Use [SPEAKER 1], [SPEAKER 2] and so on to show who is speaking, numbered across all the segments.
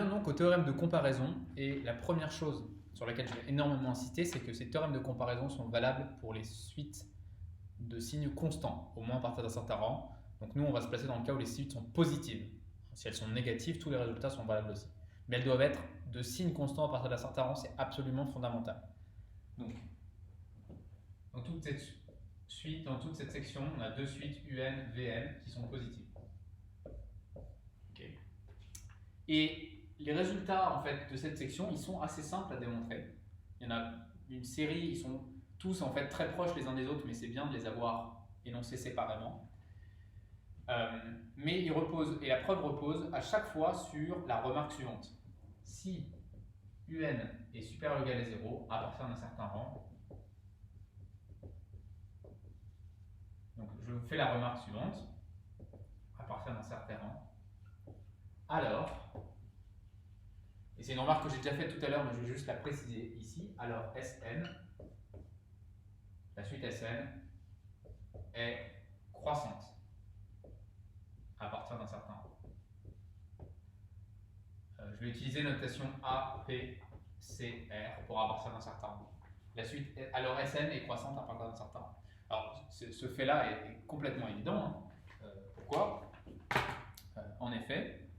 [SPEAKER 1] Donc au théorème de comparaison, et la première chose sur laquelle je vais énormément insister, c'est que ces théorèmes de comparaison sont valables pour les suites de signes constants, au moins à partir d'un certain rang. Donc nous, on va se placer dans le cas où les suites sont positives. Si elles sont négatives, tous les résultats sont valables aussi. Mais elles doivent être de signes constants à partir d'un certain rang, c'est absolument fondamental. Donc, dans toute cette suite, dans toute cette section, on a deux suites UN, VN qui sont positives. Okay. Et les résultats en fait, de cette section, ils sont assez simples à démontrer. Il y en a une série, ils sont tous en fait très proches les uns des autres, mais c'est bien de les avoir énoncés séparément. Mais ils reposent, et la preuve repose à chaque fois sur la remarque suivante. Si UN est supérieur ou égal à 0 à partir d'un certain rang, donc je fais la remarque suivante, à partir d'un certain rang, alors, et c'est une remarque que j'ai déjà faite tout à l'heure, mais je vais juste la préciser ici, alors Sn, la suite Sn, est croissante à partir d'un certain rang. Je vais utiliser notation A, P, C, R pour à partir d'un certain rang. La suite, alors Sn est croissante à partir d'un certain rang. Alors ce fait-là est complètement évident. Hein. Pourquoi En effet,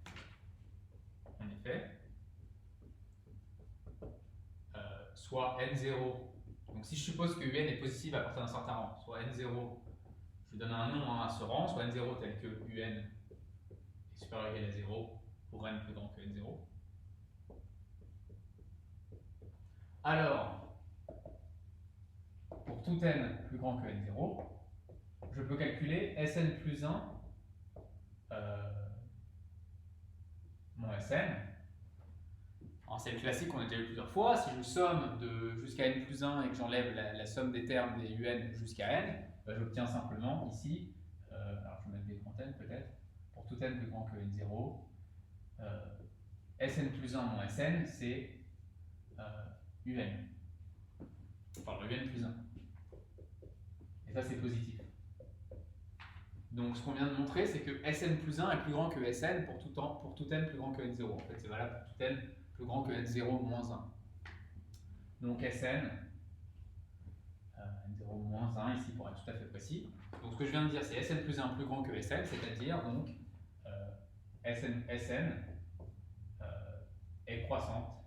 [SPEAKER 1] soit N0, donc si je suppose que UN est positive à partir d'un certain rang, soit N0, je donne un nom à ce rang, soit N0 tel que UN est supérieur ou égal à 0 pour N plus grand que N0. Alors, pour tout N plus grand que N0, je peux calculer Sn plus 1 mon Sn. C'est le classique qu'on a déjà vu plusieurs fois. Si je somme jusqu'à n plus 1 et que j'enlève la somme des termes des un jusqu'à n, j'obtiens simplement ici, alors je vais mettre des grands n peut-être, pour tout n plus grand que n0, Sn plus 1 moins Sn, c'est un. Enfin, le un plus 1. Et ça, c'est positif. Donc, ce qu'on vient de montrer, c'est que Sn plus 1 est plus grand que Sn pour tout n plus grand que n0. En fait, c'est valable pour tout n plus grand que n0 moins 1. Donc Sn, n0 moins 1 ici pour être tout à fait précis. Donc ce que je viens de dire, c'est Sn plus 1 plus grand que Sn, c'est-à-dire donc Sn est croissante.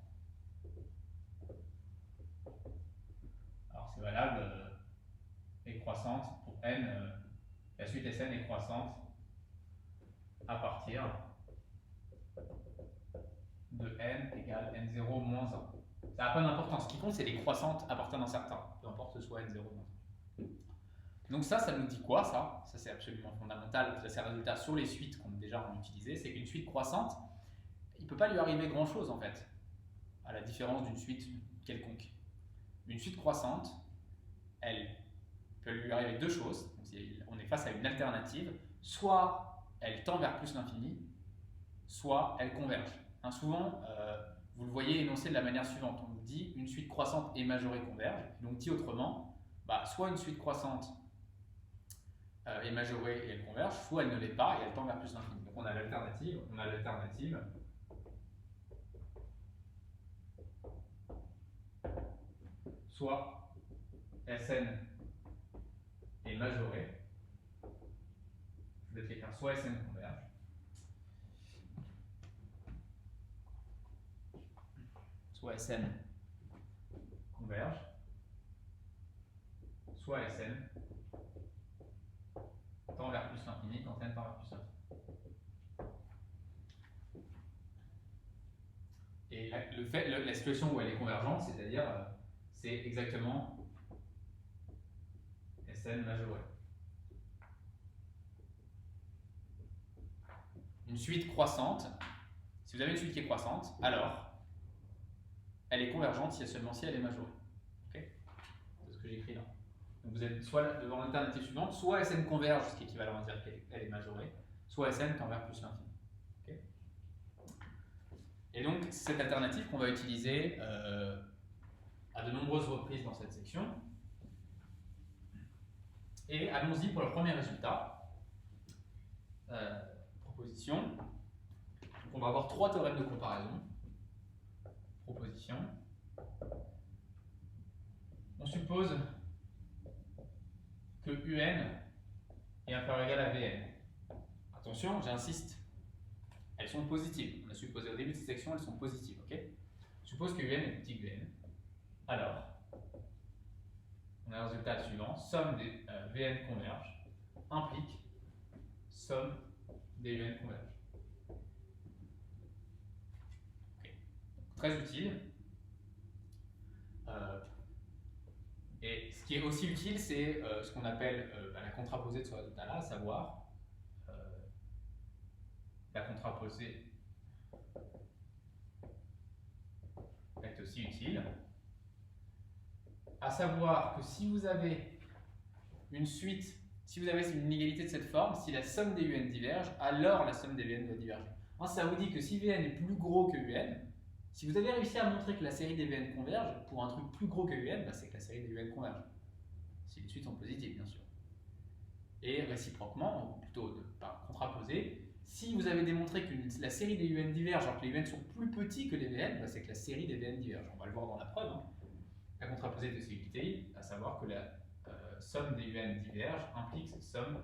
[SPEAKER 1] Alors c'est valable, est croissante pour n, la suite Sn est croissante à partir de n égale n0 moins 1. Ça n'a pas d'importance. Ce qui compte, c'est les croissantes à partir d'un certain, peu importe que ce soit n0 moins 1. Donc ça nous dit quoi, ça c'est absolument fondamental. Ça, c'est un résultat sur les suites qu'on a déjà utilisées. C'est qu'une suite croissante, il ne peut pas lui arriver grand-chose, en fait, à la différence d'une suite quelconque. Une suite croissante, elle peut lui arriver deux choses. Donc, on est face à une alternative. Soit elle tend vers plus l'infini, soit elle converge. Hein, souvent, vous le voyez énoncé de la manière suivante. On nous dit une suite croissante et majorée converge. Donc dit autrement, soit une suite croissante est majorée et elle converge, soit elle ne l'est pas et elle tend vers plus l'infini. Donc on a l'alternative. Soit Sn est majorée, je vais écrire soit Sn converge, soit Sn converge, soit Sn tend vers plus l'infini quand n tend vers plus l'infini. Et la situation où elle est convergente, c'est-à-dire c'est exactement Sn majoré. Une suite croissante, si vous avez une suite qui est croissante, alors elle est convergente si et seulement si elle est majorée. Okay, c'est ce que j'écris là. Donc vous êtes soit devant l'alternative suivante, soit Sn converge, ce qui est équivalent à dire qu'elle est majorée, soit Sn tend vers plus l'infini. Okay. Et donc c'est cette alternative qu'on va utiliser à de nombreuses reprises dans cette section. Et allons-y pour le premier résultat. Proposition. on va avoir 3 théorèmes de comparaison. Proposition. On suppose que UN est inférieur ou égal à Vn. Attention, j'insiste, elles sont positives. On a supposé au début de cette section, elles sont positives, ok? Je suppose que UN est plus petit que Vn. Alors, on a le résultat suivant. Somme des Vn converge implique somme des UN converge. Okay. Très utile. Et ce qui est aussi utile, c'est ce qu'on appelle la contraposée de ce résultat-là, à savoir la contraposée est aussi utile, à savoir que si vous avez une suite, si vous avez une inégalité de cette forme, si la somme des UN diverge, alors la somme des Vn doit diverger. Hein, ça vous dit que si Vn est plus gros que Un, si vous avez réussi à montrer que la série des Vn converge pour un truc plus gros que Un, bah c'est que la série des Un converge. Si les suites sont positives, bien sûr. Et réciproquement, ou plutôt par contraposé, si vous avez démontré que la série des UN diverge alors que les UN sont plus petits que les Vn, bah c'est que la série des Vn diverge. On va le voir dans la preuve. Hein. La contraposée de ces utile, à savoir que la somme des UN diverge implique somme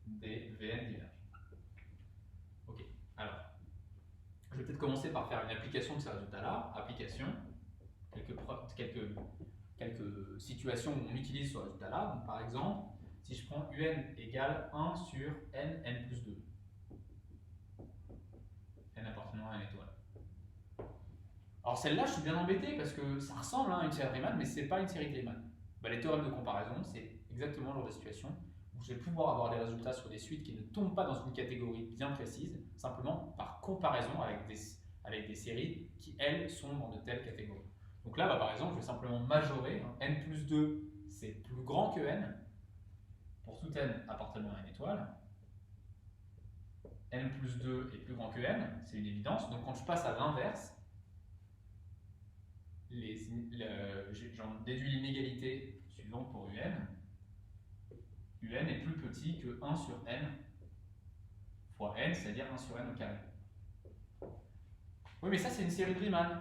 [SPEAKER 1] des Vn diverge. Ok, alors. Je vais peut-être commencer par faire une application de ces résultats-là. Application, quelques situations où on utilise ce résultat-là. Donc, par exemple, si je prends UN égale 1 sur n plus 2. N appartenant à une étoile. Alors celle-là, je suis bien embêté parce que ça ressemble à une série de Riemann, mais ce n'est pas une série de Riemann. Bah, les théorèmes de comparaison, c'est exactement le genre de situation où je vais pouvoir avoir des résultats sur des suites qui ne tombent pas dans une catégorie bien précise, simplement par comparaison avec des séries qui, elles, sont dans de telles catégories. Donc là, bah, par exemple, je vais simplement majorer. N plus 2, c'est plus grand que N, pour tout N appartenant à une étoile. N plus 2 est plus grand que N, c'est une évidence. Donc quand je passe à l'inverse, j'en déduis l'inégalité suivante pour UN. UN est plus petit que 1 sur n fois n, c'est-à-dire 1 sur n au carré. Oui, mais ça, c'est une série de Riemann,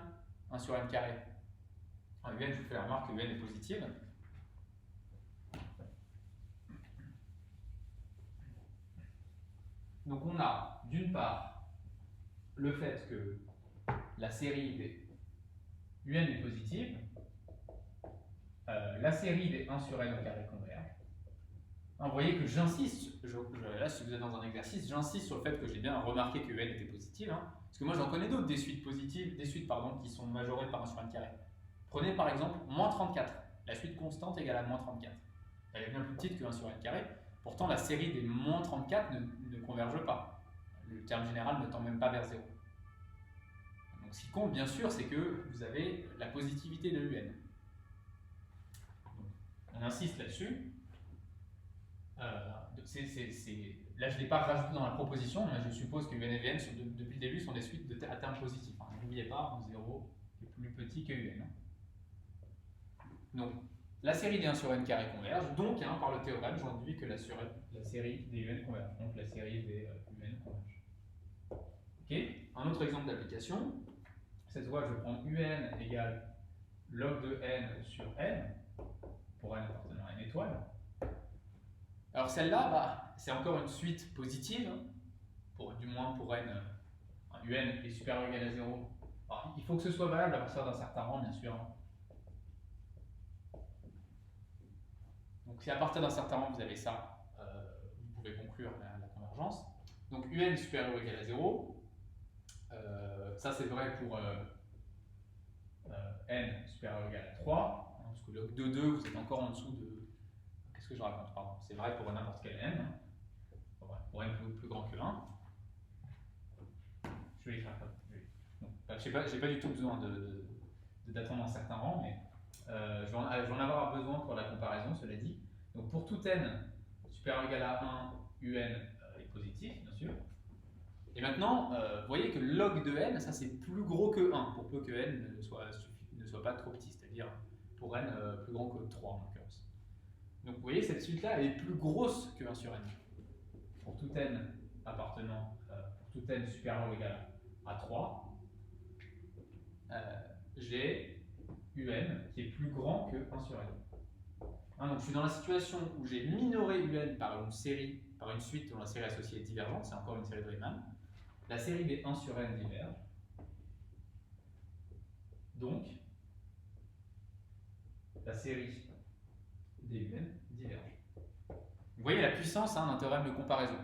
[SPEAKER 1] 1 sur n carré. En UN, je vous fais la remarque que UN est positive. Donc, on a, d'une part, le fait que la série des UN est positive, la série des 1 sur n au carré converge. Vous voyez que j'insiste, là si vous êtes dans un exercice, j'insiste sur le fait que j'ai bien remarqué que n était positive, hein, parce que moi j'en connais d'autres des suites positives, qui sont majorées par 1 sur n carré. Prenez par exemple moins 34, la suite constante égale à moins 34. Elle est bien plus petite que 1 sur n carré, pourtant la série des moins 34 ne converge pas. Le terme général ne tend même pas vers 0. Donc ce qui compte bien sûr, c'est que vous avez la positivité de UN. On insiste là-dessus. Là, je ne l'ai pas rajouté dans la proposition, mais je suppose que UN et Vn depuis le début sont des suites à termes positifs. Hein. N'oubliez pas, 0 est plus petit que UN. Donc, la série des 1 sur n carré converge, donc hein, par le théorème, j'en déduis que la série des UN converge. Donc la série des UN converge. Ok. Un autre exemple d'application, cette fois je vais prendre UN égale log de n sur n, pour n appartenant à une étoile. Alors celle-là, bah, c'est encore une suite positive, du moins pour n, UN est supérieur ou égal à 0. Alors, il faut que ce soit valable à partir d'un certain rang, bien sûr. Donc si à partir d'un certain rang vous avez ça, vous pouvez conclure la convergence. Donc UN est supérieur ou égal à 0. Ça c'est vrai pour n supérieur ou égal à 3, parce que log de 2, vous êtes encore en dessous de... Qu'est-ce que je raconte? Pardon. C'est vrai pour n'importe quel n. Pour n plus grand que 1. Je vais écrire comme ça. Je n'ai pas du tout besoin d'attendre un certain rang, mais je vais en avoir besoin pour la comparaison, cela dit. Donc pour tout n supérieur ou égal à 1, UN est positif, bien sûr. Et maintenant, vous voyez que log de n, ça c'est plus gros que 1, pour peu que n ne soit pas trop petit, c'est-à-dire pour n plus grand que 3 en l'occurrence. Donc vous voyez, cette suite-là, elle est plus grosse que 1 sur n. Pour tout n appartenant, pour tout n supérieur ou égal à 3, j'ai UN qui est plus grand que 1 sur N. Hein, donc je suis dans la situation où j'ai minoré UN par une suite dont la série associée est divergente, c'est encore une série de Riemann. La série des 1 sur N diverge. Donc, la série des UN diverge. Vous voyez la puissance d'un théorème de comparaison.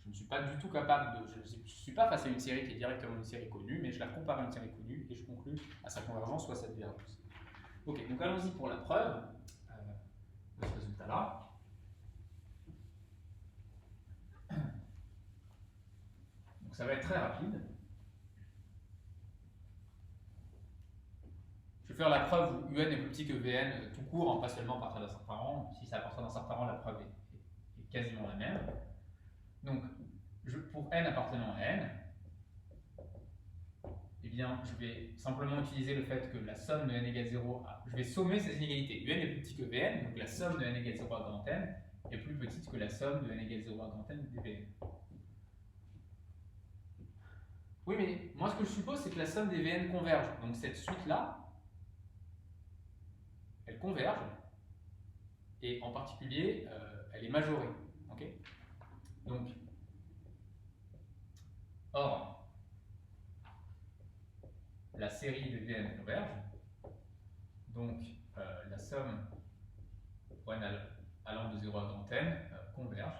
[SPEAKER 1] Je ne suis pas du tout capable de... Je ne suis pas face à une série qui est directement une série connue, mais je la compare à une série connue et je conclus à sa convergence ou à sa divergence. Ok, donc allons-y pour la preuve de ce résultat-là. Donc ça va être très rapide. Je vais faire la preuve où UN est plus petit que VN tout court, hein, pas seulement à partir d'un certain rang. Si c'est à partir d'un certain rang, la preuve est quasiment la même. Donc, pour n appartenant à n, eh bien, je vais simplement utiliser le fait que la somme de n égale 0, je vais sommer ces inégalités. UN est plus petit que Vn, donc la somme de n égale 0 à grand n est plus petite que la somme de n égale 0 à grand n du Vn. Oui, mais moi, ce que je suppose, c'est que la somme des Vn converge. Donc, cette suite-là, elle converge, et en particulier, elle est majorée. Okay, donc, or, la série de Vn converge, donc la somme pour n allant de 0 à grand n converge.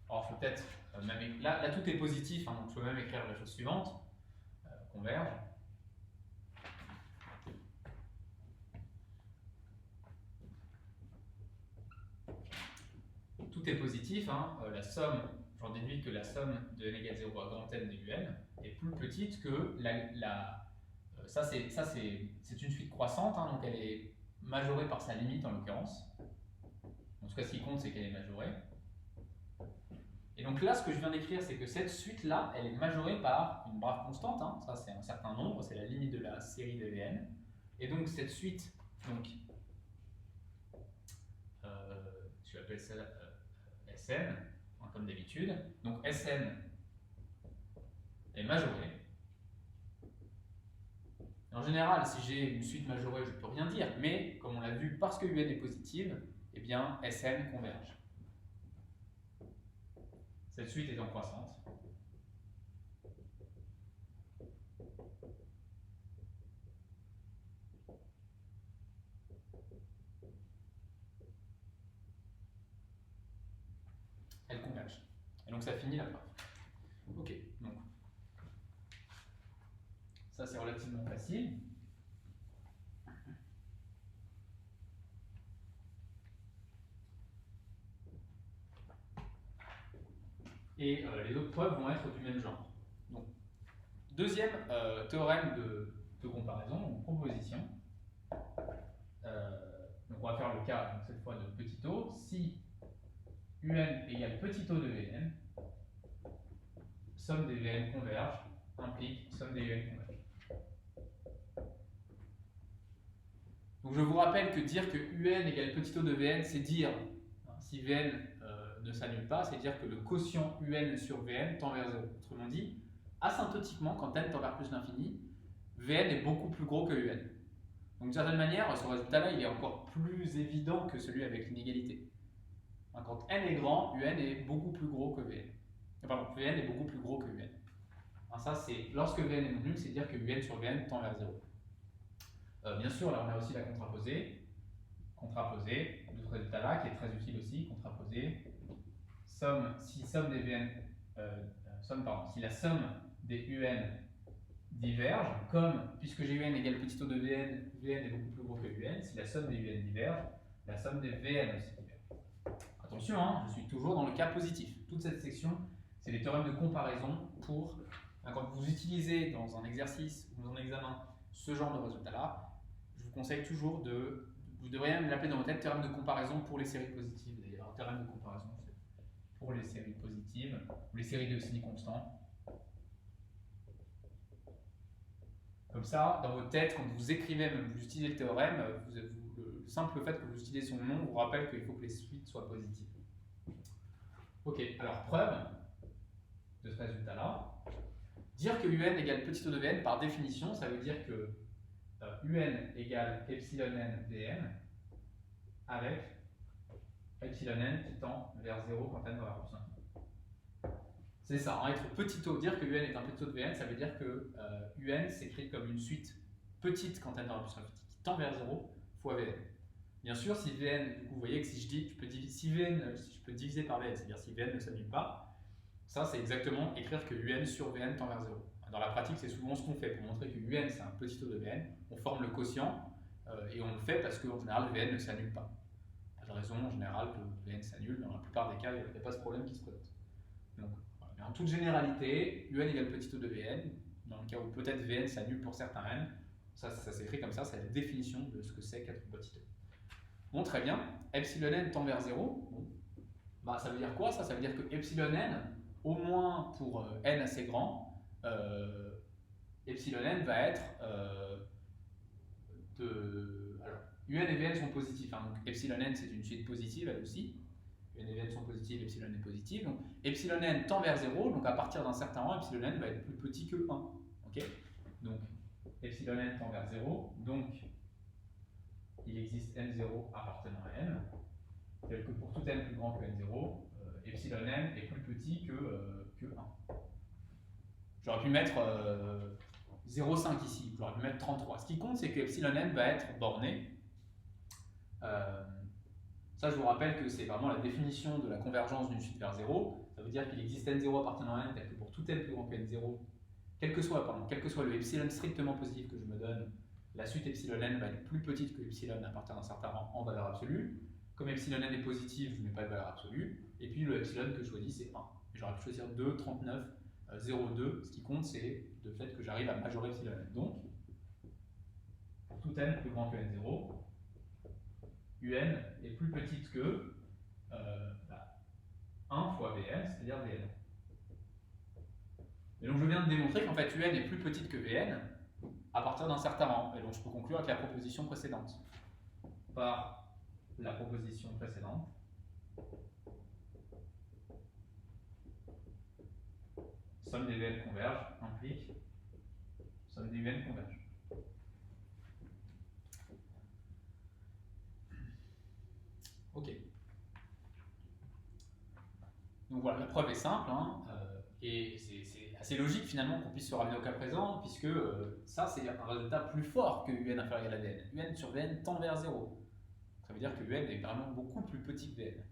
[SPEAKER 1] Alors, je peux peut-être même. Là, tout est positif, hein, donc je peux même écrire la chose suivante converge. Tout est positif, hein, la somme, j'en déduis que la somme de n égale 0 à grand n de UN est plus petite que ça c'est une suite croissante, hein, donc elle est majorée par sa limite en l'occurrence. En tout cas, ce qui compte, c'est qu'elle est majorée. Et donc là, ce que je viens d'écrire, c'est que cette suite-là, elle est majorée par une brave constante, hein, ça c'est un certain nombre, c'est la limite de la série de Vn. Et donc cette suite, donc, je vais appeler ça Sn, comme d'habitude. Donc Sn est majorée. En général, si j'ai une suite majorée, je ne peux rien dire, mais comme on l'a vu, parce que UN est positive, eh bien Sn converge. Cette suite étant croissante. Elle converge. Et donc ça finit la preuve. Ok, donc ça c'est relativement facile. Et les autres preuves vont être du même genre. Donc, deuxième théorème de comparaison, ou proposition. Donc on va faire le cas, donc, cette fois de petit o. Si UN égale petit o de Vn, somme des Vn converge, implique somme des UN converge. Donc je vous rappelle que dire que UN égale petit o de Vn, c'est dire, si Vn ne s'annule pas, c'est dire que le quotient UN sur Vn tend vers 0. Autrement dit, asymptotiquement, quand n tend vers plus l'infini, Vn est beaucoup plus gros que UN. Donc d'une certaine manière, ce résultat-là, il est encore plus évident que celui avec l'inégalité. Quand n est grand, UN est beaucoup plus gros que Vn. Pardon, Vn est beaucoup plus gros que UN. Ça, c'est lorsque Vn est non nul, c'est dire que UN sur Vn tend vers 0. Bien sûr, là, on a aussi la contraposée. Contraposée de ce résultat-là, qui est très utile aussi. Contraposée. Si la somme des UN diverge, comme, puisque j'ai UN égale petit o de Vn, Vn est beaucoup plus gros que UN, si la somme des UN diverge, la somme des Vn aussi diverge. Attention, hein, je suis toujours dans le cas positif. Toute cette section, c'est des théorèmes de comparaison pour, quand vous utilisez dans un exercice ou dans un examen ce genre de résultat-là, je vous conseille toujours vous devriez même l'appeler dans votre tête théorème de comparaison pour les séries positives. D'ailleurs, théorème de comparaison, c'est pour les séries positives ou les séries de signes constants. Comme ça, dans votre tête, quand vous écrivez, même vous utilisez le théorème, le simple fait que vous utilisez son nom vous rappelle qu'il faut que les suites soient positives. Ok, alors preuve de ce résultat-là. Dire que un égale petit o de Vn, par définition, ça veut dire que un égale epsilon n Vn avec epsilon n qui tend vers 0 quand n va vers plus infini. C'est ça, hein, être petit o, dire que un est un petit o de Vn, ça veut dire que un s'écrit comme une suite petite quand n va vers plus infini qui tend vers 0 fois Vn. Bien sûr, si Vn, du coup, vous voyez que si je dis, si je peux diviser par Vn, c'est-à-dire si Vn ne s'annule pas, ça c'est exactement écrire que un sur Vn tend vers 0. Dans la pratique, c'est souvent ce qu'on fait pour montrer que un c'est un petit o de Vn, on forme le quotient et on le fait parce qu'en général Vn ne s'annule pas. Pas de raison en général que Vn s'annule, mais dans la plupart des cas, il n'y a pas ce problème qui se présente. Donc, voilà. Mais en toute généralité, un égale petit o de Vn, dans le cas où peut-être Vn s'annule pour certains n, ça s'écrit comme ça, c'est la définition de ce que c'est qu'être petit o. Bon, très bien. Epsilon n tend vers 0. Bon. Bah, ça veut dire quoi ça? Ça veut dire que epsilon n, au moins pour n assez grand, epsilon n va être alors, un et Vn sont positifs. Hein, donc epsilon n c'est une suite positive elle aussi. Un et Vn sont positifs, epsilon n est positif. Donc epsilon n tend vers 0. Donc à partir d'un certain rang, epsilon n va être plus petit que 1. Okay, donc epsilon n tend vers 0. Donc il existe n0 appartenant à n, tel que pour tout n plus grand que n0, epsilon n est plus petit que 1. J'aurais pu mettre 0,5 ici, j'aurais pu mettre 33. Ce qui compte, c'est que epsilon n va être borné. Ça, je vous rappelle que c'est vraiment la définition de la convergence d'une suite vers 0. Ça veut dire qu'il existe n0 appartenant à n, tel que pour tout n plus grand que n0, quel que soit le epsilon strictement positif que je me donne, la suite epsilon n va être plus petite que epsilon à partir d'un certain rang en valeur absolue. Comme epsilon n est positif, je ne mets pas de valeur absolue. Et puis le epsilon que je choisis, c'est 1. J'aurais pu choisir 2, 39, 0,2. Ce qui compte, c'est le fait que j'arrive à majorer epsilon n. Donc, pour tout n plus grand que n0, un est plus petite que 1 fois Vn, c'est-à-dire Vn. Et donc je viens de démontrer qu'en fait un est plus petite que Vn à partir d'un certain rang. Et donc je peux conclure avec la proposition précédente. Par la proposition précédente, somme des Vn converge implique somme des Vn converge. Ok. Donc voilà, la preuve est simple, hein, et c'est assez logique finalement qu'on puisse se ramener au cas présent, puisque ça c'est un résultat plus fort que un inférieur à Vn. Un sur Vn tend vers 0. Ça veut dire que Vn est vraiment beaucoup plus petit que Vn.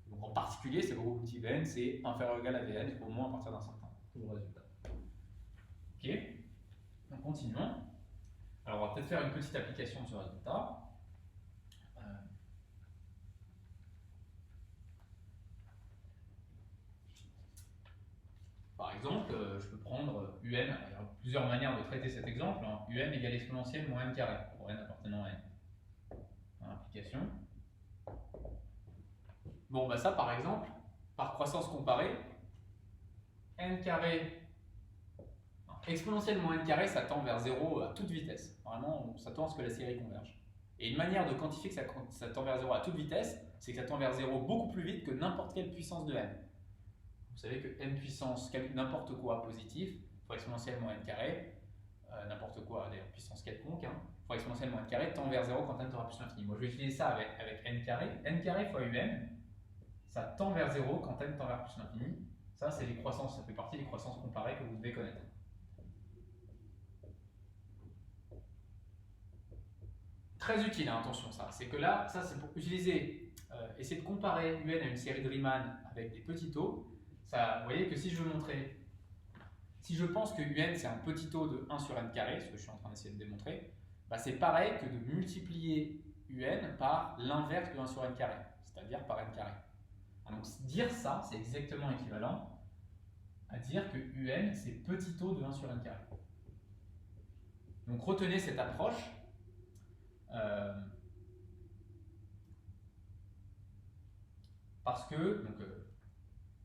[SPEAKER 1] Donc en particulier, c'est beaucoup plus petit que Vn, c'est inférieur ou égal à Vn, au moins à partir d'un certain résultat. Ok, donc continuons. Alors on va peut-être faire une petite application de ce résultat. Par exemple, je peux prendre un, il y a plusieurs manières de traiter cet exemple, hein. Un égale exponentielle moins n carré, pour n appartenant à n. Application. Bon, bah ça par exemple, par croissance comparée, n carré, exponentielle moins n carré, ça tend vers 0 à toute vitesse. Vraiment, ça tend à ce que la série converge. Et une manière de quantifier que ça tend vers 0 à toute vitesse, c'est que ça tend vers 0 beaucoup plus vite que n'importe quelle puissance de n. Vous savez que n puissance n'importe quoi positif fois exponentielle moins n carré, n'importe quoi d'ailleurs puissance quelconque, hein, fois exponentielle moins n carré tend vers 0 quand n tend à plus l'infini. Moi je vais utiliser ça avec n carré fois un, ça tend vers 0 quand n tend vers plus l'infini. Ça c'est les croissances, ça fait partie des croissances comparées que vous devez connaître. Très utile, hein, attention ça. C'est que là, ça c'est pour utiliser, essayer de comparer un à une série de Riemann avec des petits taux. Ça, vous voyez que si je veux montrer, si je pense que un c'est un petit taux de 1 sur n carré, ce que je suis en train d'essayer de démontrer, bah, c'est pareil que de multiplier un par l'inverse de 1 sur n carré, c'est-à-dire par n carré. Donc dire ça, c'est exactement équivalent à dire que un c'est petit taux de 1 sur n carré. Donc retenez cette approche. Parce que, donc,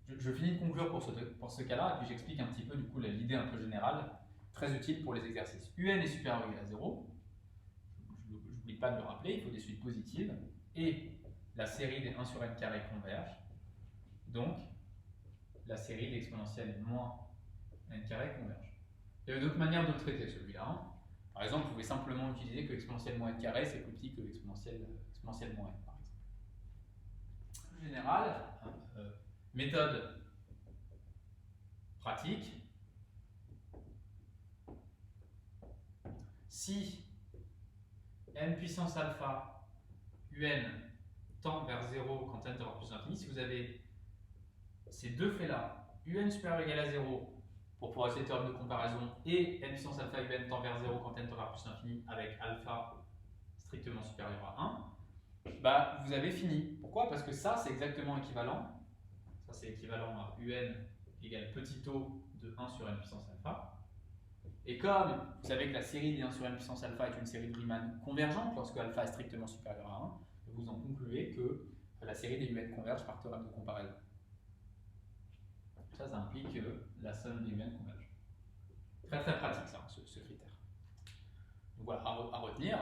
[SPEAKER 1] je finis de conclure pour ce cas-là, et puis j'explique un petit peu du coup l'idée un peu générale, très utile pour les exercices. Un est supérieur ou égal à 0, je n'oublie pas de le rappeler, il faut des suites positives, et la série des 1 sur n carré converge, donc la série d'exponentielle moins n carré converge. Il y a d'autres manières de le traiter celui-là. Hein. Par exemple, vous pouvez simplement utiliser que exponentielle moins n carré, c'est plus petit que exponentielle moins n, par exemple. En général, méthode pratique. Si n puissance alpha un tend vers 0 quand n tend vers plus l'infini, si vous avez ces deux faits-là, un supérieur ou égal à 0 pour pouvoir essayer le théorème de comparaison et n puissance alpha un tend vers 0 quand n tend vers plus l'infini avec alpha strictement supérieur à 1, bah, vous avez fini. Pourquoi? Parce que ça, c'est exactement équivalent. Ça, c'est équivalent à un égale petit o de 1 sur n puissance alpha. Et comme vous savez que la série des 1 sur n puissance alpha est une série de Riemann convergente lorsque alpha est strictement supérieur à 1, vous en concluez que la série des un converge par théorème de comparaison. Ça implique que la somme des un converge. Très très pratique ça, ce critère. Donc voilà, à retenir,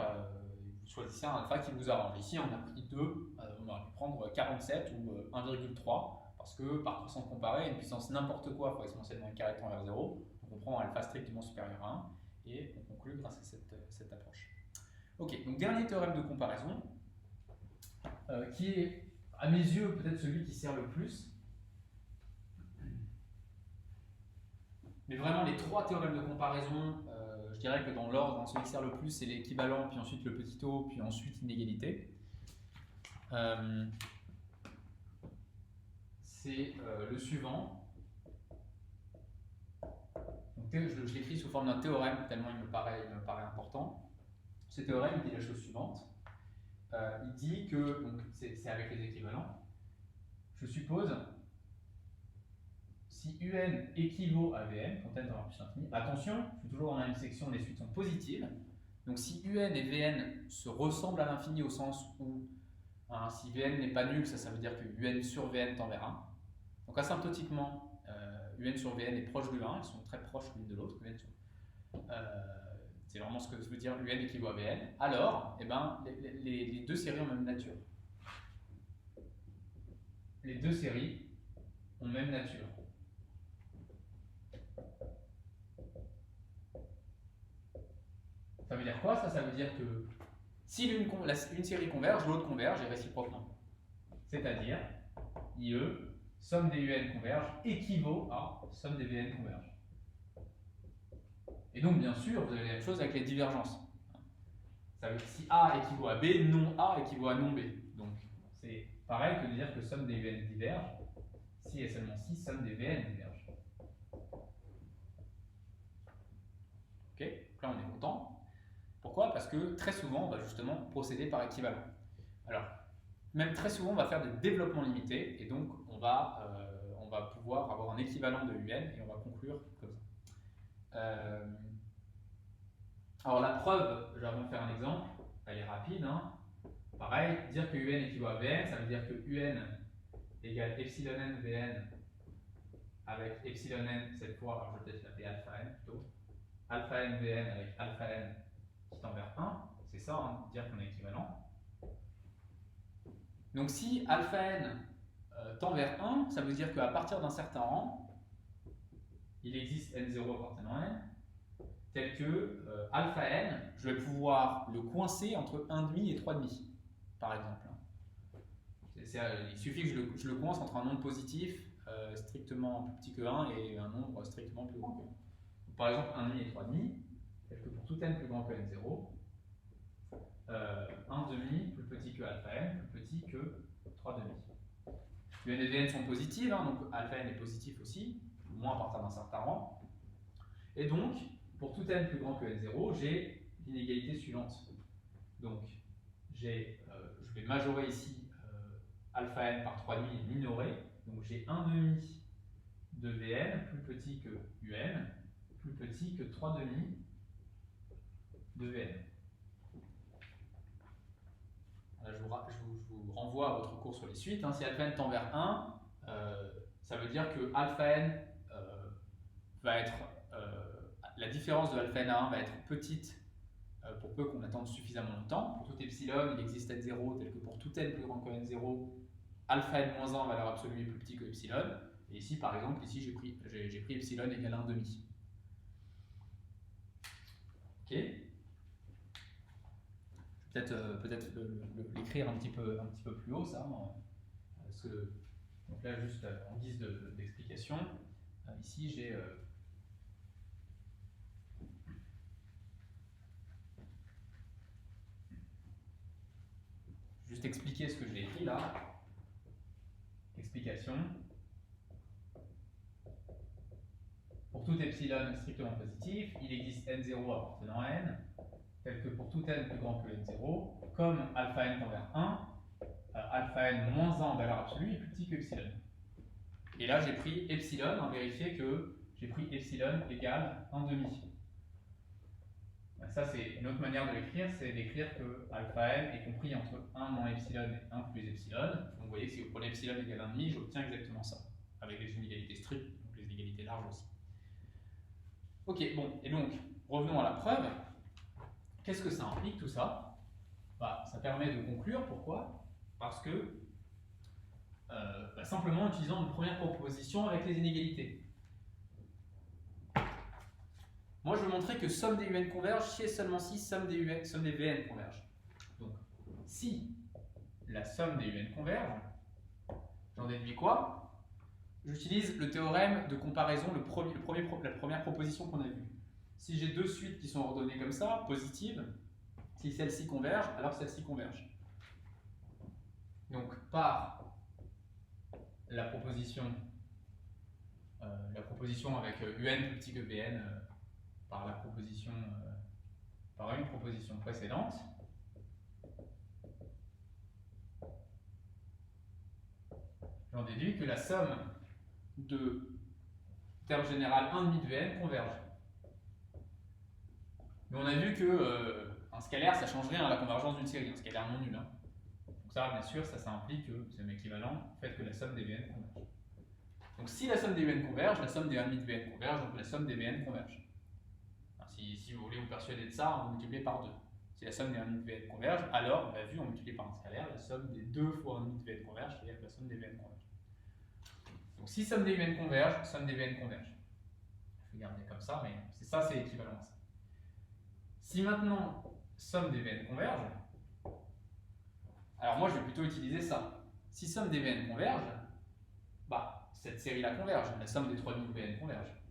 [SPEAKER 1] vous choisissez un alpha qui vous arrange. Ici on a pris 2, on aurait pu prendre 47 ou 1,3, parce que par croissance comparée, une puissance n'importe quoi fois exponentiellement n carré tend vers 0, donc on prend alpha strictement supérieur à 1, et on conclut grâce à cette approche. Ok, donc dernier théorème de comparaison, qui est à mes yeux peut-être celui qui sert le plus. Mais vraiment, les trois théorèmes de comparaison, je dirais que dans l'ordre, celui qui sert le plus, c'est l'équivalent, puis ensuite le petit o, puis ensuite l'inégalité. C'est le suivant. Donc, je l'écris sous forme d'un théorème, tellement il me paraît important. Ce théorème, il dit la chose suivante. Il dit que, donc c'est avec les équivalents, je suppose, si un équivaut à Vn, quand n tend vers plus l'infini, attention, je suis toujours dans la même section, les suites sont positives. Donc si un et Vn se ressemblent à l'infini au sens où si Vn n'est pas nul, ça veut dire que un sur Vn tend vers 1. Donc asymptotiquement, un sur Vn est proche de 1, elles sont très proches l'une de l'autre. C'est vraiment ce que veut dire un équivaut à Vn. Alors, eh ben, les deux séries ont même nature. Les deux séries ont même nature. Ça veut dire quoi ça? Ça veut dire que si une série converge, l'autre converge et réciproquement. C'est-à-dire, IE, somme des UN converge, équivaut à somme des VN converge. Et donc, bien sûr, vous avez la même chose avec les divergences. Ça veut dire si A équivaut à B, non A équivaut à non B. Donc, c'est pareil que de dire que somme des UN diverge, si et seulement si somme des VN diverge. Ok, donc là on est content. Pourquoi? Parce que très souvent, on va justement procéder par équivalent. Alors, même très souvent, on va faire des développements limités, et donc on va pouvoir avoir un équivalent de UN, et on va conclure comme ça. Alors la preuve, je vais avant faire un exemple, elle est rapide. Hein. Pareil, dire que UN équivaut à Vn, ça veut dire que UN égale epsilon n Vn avec epsilon n cette fois, alors je vais peut-être l'appeler alpha n plutôt, alpha n Vn avec alpha n qui tend vers 1, c'est ça, hein, dire qu'on est équivalent. Donc si alpha n tend vers 1, ça veut dire qu'à partir d'un certain rang, il existe n0 appartenant à n, tel que alpha n, je vais pouvoir le coincer entre 1,5 et 3,5, par exemple. Il suffit que je le coince entre un nombre positif strictement plus petit que 1 et un nombre strictement plus grand que 1. Donc, par exemple, 1,5 et 3,5, tel que pour tout n plus grand que n0, 1,5 plus petit que alpha n, plus petit que 3,5. Un et Vn sont positives, hein, donc alpha n est positif aussi, au moins à partir d'un certain rang. Et donc, pour tout n plus grand que n0, j'ai l'inégalité suivante. Donc, je vais majorer ici alpha n par 3,5 et minorer. Donc, j'ai 1,5 de Vn plus petit que un, plus petit que 3,5 de Vn. Là, je vous renvoie à votre cours sur les suites. Hein. Si alpha n tend vers 1, ça veut dire que alpha n va être, la différence de alpha n à 1 va être petite pour peu qu'on attende suffisamment longtemps. Pour tout epsilon, il existe n0 tel que pour tout n plus grand que n0, alpha n moins 1 valeur absolue est plus petit que epsilon. Et ici, par exemple, ici j'ai pris epsilon égale 1,5. Peut-être l'écrire un petit peu plus haut, ça. Parce que, donc là, juste en guise d'explication, ici j'ai juste expliquer ce que j'ai écrit là. Explication. Pour tout epsilon strictement positif, il existe n0 appartenant à n, tel que pour tout n plus grand que n0, comme alpha n tend vers 1, alpha n moins 1 en valeur absolue est plus petit que epsilon. Et là, j'ai pris epsilon, on vérifier que j'ai pris epsilon égale 1,5. Ça, c'est une autre manière de l'écrire, c'est d'écrire que alpha n est compris entre 1 moins epsilon et 1 plus epsilon. Donc vous voyez que si vous prenez epsilon égale 1,5, j'obtiens exactement ça, avec les inégalités strictes, donc les inégalités larges aussi. Ok, bon, et donc, revenons à la preuve. Qu'est-ce que ça implique tout ça? Ça permet de conclure, pourquoi? Parce que, simplement en utilisant une première proposition avec les inégalités. Moi, je veux montrer que somme des UN converge si et seulement si somme des Vn converge. Donc, si la somme des UN converge, j'en déduis quoi? J'utilise le théorème de comparaison, la première proposition qu'on a vue. Si j'ai deux suites qui sont ordonnées comme ça, positives, si celle-ci converge, alors celle-ci converge. Donc, par la proposition avec UN plus petit que Vn, par une proposition précédente, j'en déduis que la somme de terme général 1,5 de Vn converge. Mais on a vu que un scalaire, ça change rien à la convergence d'une série, un scalaire non nul. Donc ça, bien sûr, ça implique que c'est équivalent au fait que la somme des Vn converge. Donc si la somme des Vn converge, la somme des 1,5 de Vn converge, donc la somme des Vn converge. Alors, si vous voulez vous persuader de ça, on multiplie par 2. Si la somme des 1,5 de Vn converge, alors, on l'a vu, on multiplie par un scalaire, la somme des 2 fois 1,5 de Vn converge, c'est-à-dire que la somme des Vn converge. Donc si somme des Vn converge, somme des Vn converge. Je vais garder comme ça, mais c'est équivalent à ça. Si maintenant somme des Vn converge, alors moi je vais plutôt utiliser ça. Si somme des Vn converge, cette série-là converge, la somme des 3,5 de Vn converge.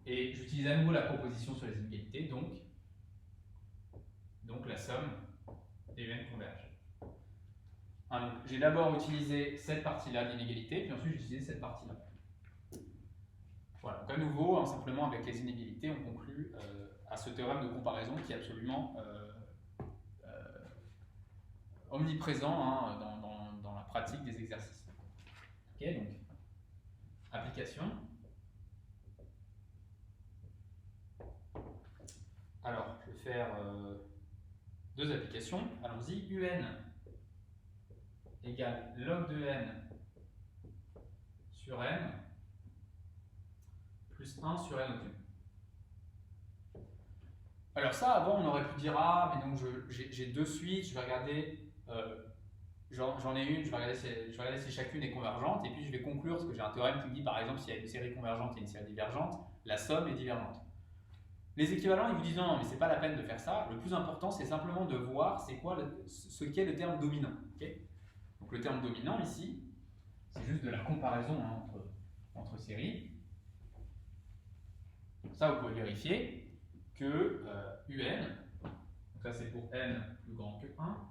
[SPEAKER 1] Et j'utilise à nouveau la proposition sur les inégalités, donc la somme des Vn converge. J'ai d'abord utilisé cette partie-là d'inégalité, puis ensuite j'ai utilisé cette partie-là. Voilà, donc à nouveau, simplement avec les inégalités, on conclut à ce théorème de comparaison qui est absolument omniprésent dans la pratique des exercices. Ok, donc, application. Alors, je vais faire deux applications. Allons-y. UN égale log de n sur n plus 1 sur n au cube. Alors ça, avant, on aurait pu dire, ah, mais donc j'ai deux suites, je vais regarder, j'en ai une, je vais regarder si chacune est convergente, et puis je vais conclure, parce que j'ai un théorème qui me dit, par exemple, s'il y a une série convergente et une série divergente, la somme est divergente. Les équivalents, ils vous disent, non, mais c'est pas la peine de faire ça, le plus important, c'est simplement de voir ce qu'est le terme dominant. Okay, donc le terme dominant, ici, c'est juste de la comparaison entre séries. Ça, vous pouvez vérifier que UN, donc ça c'est pour n plus grand que 1,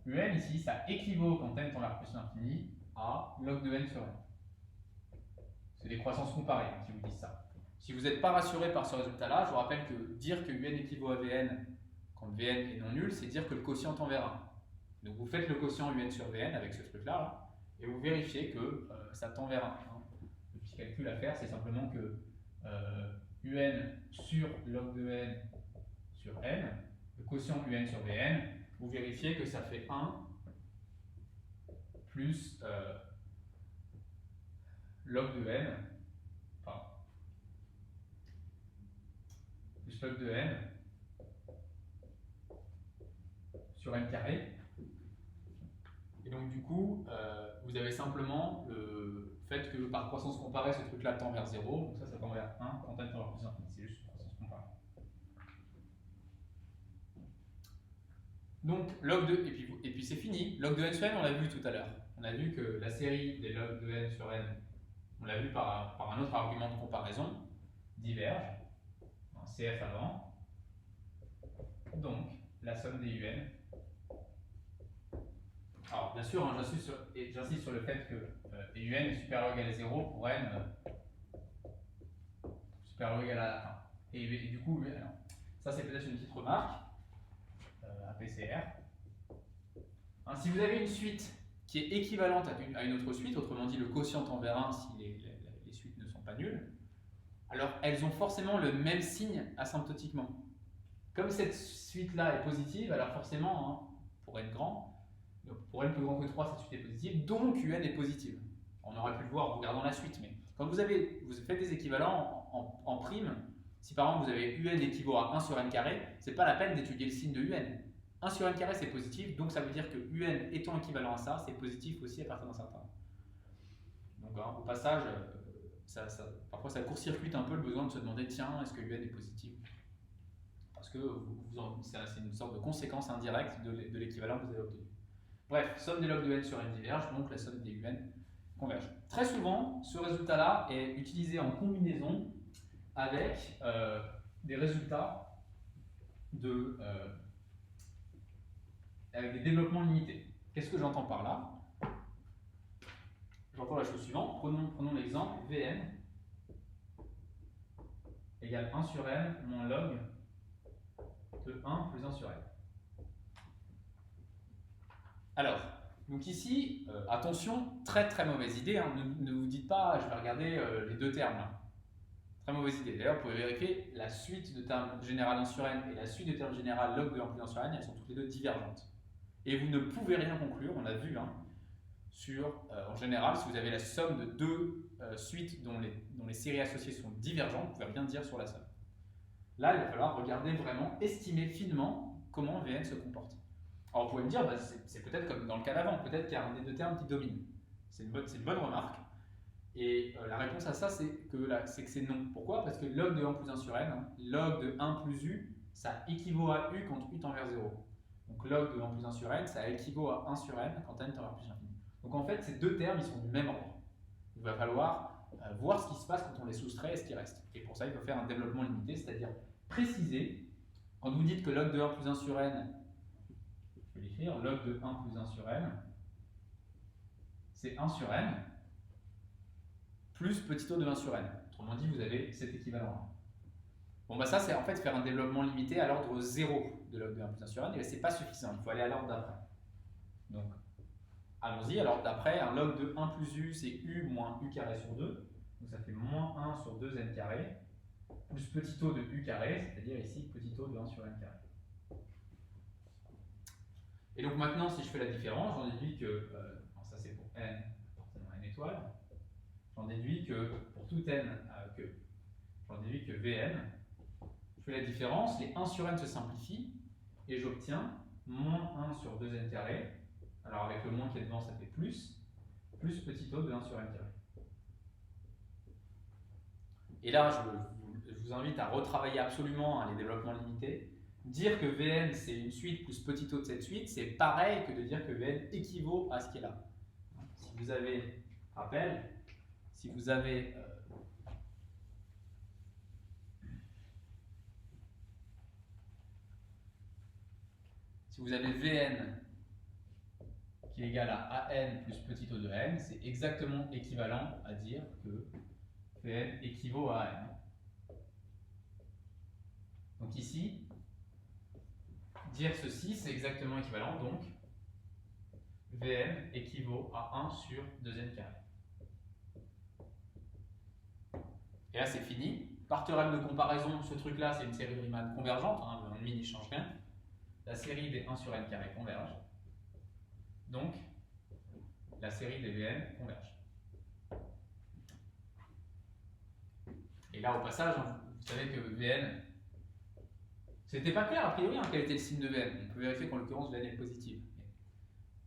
[SPEAKER 1] UN ici, ça équivaut quand n tend vers plus l'infini à log de n sur n. C'est des croissances comparées, si vous dites ça. Si vous n'êtes pas rassuré par ce résultat-là, je vous rappelle que dire que UN équivaut à Vn quand Vn est non nul, c'est dire que le quotient tend vers 1. Donc vous faites le quotient UN sur Vn avec ce truc-là, et vous vérifiez que ça tend vers 1. Le petit calcul à faire, c'est simplement que UN sur log de n sur n, le quotient UN sur Vn, vous vérifiez que ça fait 1 plus log de n, plus log de n sur n carré. Et donc du coup, vous avez simplement fait que par croissance comparée, ce truc-là tend vers 0, donc ça tend vers 1 quand n tend vers plus infini, c'est juste une croissance comparée. Donc log de, et puis c'est fini, log de n sur n, on l'a vu tout à l'heure. On a vu que la série des logs de n sur n, on l'a vu par un autre argument de comparaison, diverge, un CF avant, donc la somme des UN. Alors bien sûr, hein, j'insiste sur le fait que UN est supérieur ou égal à 0 pour n supérieur ou égal à 1. Et du coup, alors, ça c'est peut-être une petite remarque, APCR. Hein, si vous avez une suite qui est équivalente à une autre suite, autrement dit le quotient tend vers 1 si les suites ne sont pas nulles, alors elles ont forcément le même signe asymptotiquement. Comme cette suite-là est positive, alors forcément, hein, pour n grand, donc pour n plus grand que 3, cette suite est positive, donc UN est positive. On aurait pu le voir en regardant la suite, mais quand vous faites des équivalents en prime, si par exemple vous avez UN équivaut à 1 sur n carré, c'est pas la peine d'étudier le signe de UN. 1 sur n carré c'est positif, donc ça veut dire que UN étant équivalent à ça, c'est positif aussi à partir d'un certain nombre. Donc hein, au passage, parfois ça court-circuite un peu le besoin de se demander tiens, est-ce que UN est positif? Parce que c'est une sorte de conséquence indirecte de l'équivalent que vous avez obtenu. Bref, somme des logs de n sur n diverge, donc la somme des UN converge. Très souvent, ce résultat-là est utilisé en combinaison avec des résultats avec des développements limités. Qu'est-ce que j'entends par là? J'entends la chose suivante. Prenons l'exemple Vn égale 1 sur n moins log de 1 plus 1 sur n. Alors, donc ici, attention, très très mauvaise idée, hein, ne vous dites pas, je vais regarder les deux termes là. Très mauvaise idée. D'ailleurs, vous pouvez vérifier la suite de termes général 1 sur n et la suite de termes général log de 1 plus 1 sur n, elles sont toutes les deux divergentes. Et vous ne pouvez rien conclure, on l'a vu, hein, en général, si vous avez la somme de deux suites dont les séries associées sont divergentes, vous ne pouvez rien dire sur la somme. Là, il va falloir regarder vraiment, estimer finement comment Vn se comporte. Alors vous pouvez me dire, bah, c'est peut-être comme dans le cas d'avant, peut-être qu'il y a un des deux termes qui domine. C'est une bonne remarque. Et la réponse à ça, c'est que c'est non. Pourquoi? Parce que log de 1 plus 1 sur n, hein, log de 1 plus u, ça équivaut à u quand u tend vers 0. Donc log de 1 plus 1 sur n, ça équivaut à 1 sur n quand n tend vers plus l'infini. Donc en fait, ces deux termes, ils sont du même ordre. Il va falloir voir ce qui se passe quand on les soustrait et ce qui reste. Et pour ça, il faut faire un développement limité, c'est-à-dire préciser, quand vous dites que log de 1 plus 1 sur n, je vais l'écrire, log de 1 plus 1 sur n, c'est 1 sur n, plus petit o de 1 sur n. Autrement dit, vous avez cet équivalent-là. Bon, bah ça, c'est en fait faire un développement limité à l'ordre 0 de log de 1 plus 1 sur n, et c'est pas suffisant, il faut aller à l'ordre d'après. Donc, allons-y, à l'ordre d'après, un log de 1 plus u, c'est u moins u carré sur 2, donc ça fait moins 1 sur 2n carré, plus petit o de u carré, c'est-à-dire ici petit o de 1 sur n carré. Et donc maintenant, si je fais la différence, j'en déduis que, ça c'est pour n appartenant à n étoile, j'en déduis que pour tout n, j'en déduis que Vn, je fais la différence, les 1 sur n se simplifient, et j'obtiens moins 1 sur 2n carré, alors avec le moins qui est devant, ça fait plus petit o de 1 sur n carré. Et là, je vous invite à retravailler absolument les développements limités. Dire que Vn c'est une suite plus petit o de cette suite, c'est pareil que de dire que Vn équivaut à ce qui est là. Si vous avez, rappel, si vous avez Vn qui est égal à an plus petit o de n, c'est exactement équivalent à dire que Vn équivaut à an. Donc ici, dire ceci, c'est exactement équivalent, donc Vn équivaut à 1 sur 2n carré. Et là, c'est fini. Par théorème de comparaison, ce truc-là, c'est une série de Riemann convergente, hein, le 1,5 n'y change rien. La série des 1 sur n carré converge. Donc, la série des Vn converge. Et là, au passage, vous savez que Vn, c'était pas clair a priori quel était le signe de Vn. On peut vérifier qu'en l'occurrence Vn est positive.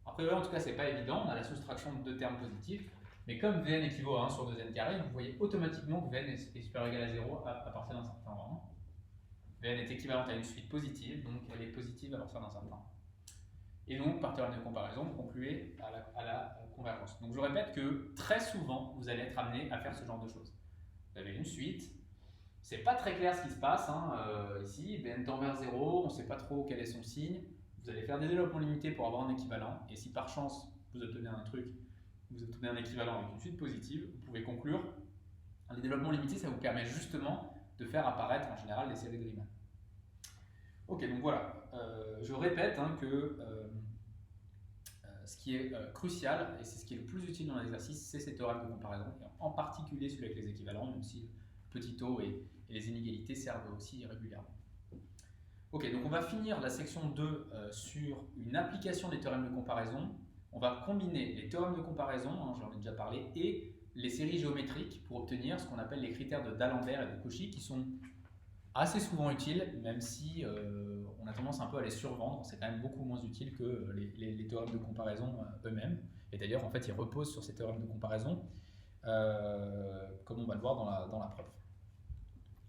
[SPEAKER 1] A priori, en tout cas, c'est pas évident. On a la soustraction de deux termes positifs. Mais comme Vn équivaut à 1 sur 2n carré, vous voyez automatiquement que Vn est supérieur ou égal à 0 à partir d'un certain rang. Vn est équivalente à une suite positive, donc elle est positive à partir d'un certain rang. Et donc, par théorème de comparaison, vous concluez à la convergence. Donc je répète que très souvent, vous allez être amené à faire ce genre de choses. Vous avez une suite, c'est pas très clair ce qui se passe, ici, Bn tend vers 0, on ne sait pas trop quel est son signe. Vous allez faire des développements limités pour avoir un équivalent, et si par chance, vous obtenez un truc, vous obtenez un équivalent avec une suite positive, vous pouvez conclure. Les développements limités, ça vous permet justement de faire apparaître en général des séries de Riemann. Ok, donc voilà, je répète que ce qui est crucial, et c'est ce qui est le plus utile dans l'exercice, c'est ces théorèmes de comparaison, et en particulier celui avec les équivalents, même si le petit o et les inégalités servent aussi régulièrement. Ok, donc on va finir la section 2 sur une application des théorèmes de comparaison. On va combiner les théorèmes de comparaison, j'en ai déjà parlé, et les séries géométriques pour obtenir ce qu'on appelle les critères de D'Alembert et de Cauchy, qui sont assez souvent utiles, même si on a tendance un peu à les survendre. C'est quand même beaucoup moins utile que les théorèmes de comparaison eux-mêmes. Et d'ailleurs, en fait, ils reposent sur ces théorèmes de comparaison, comme on va le voir dans la preuve.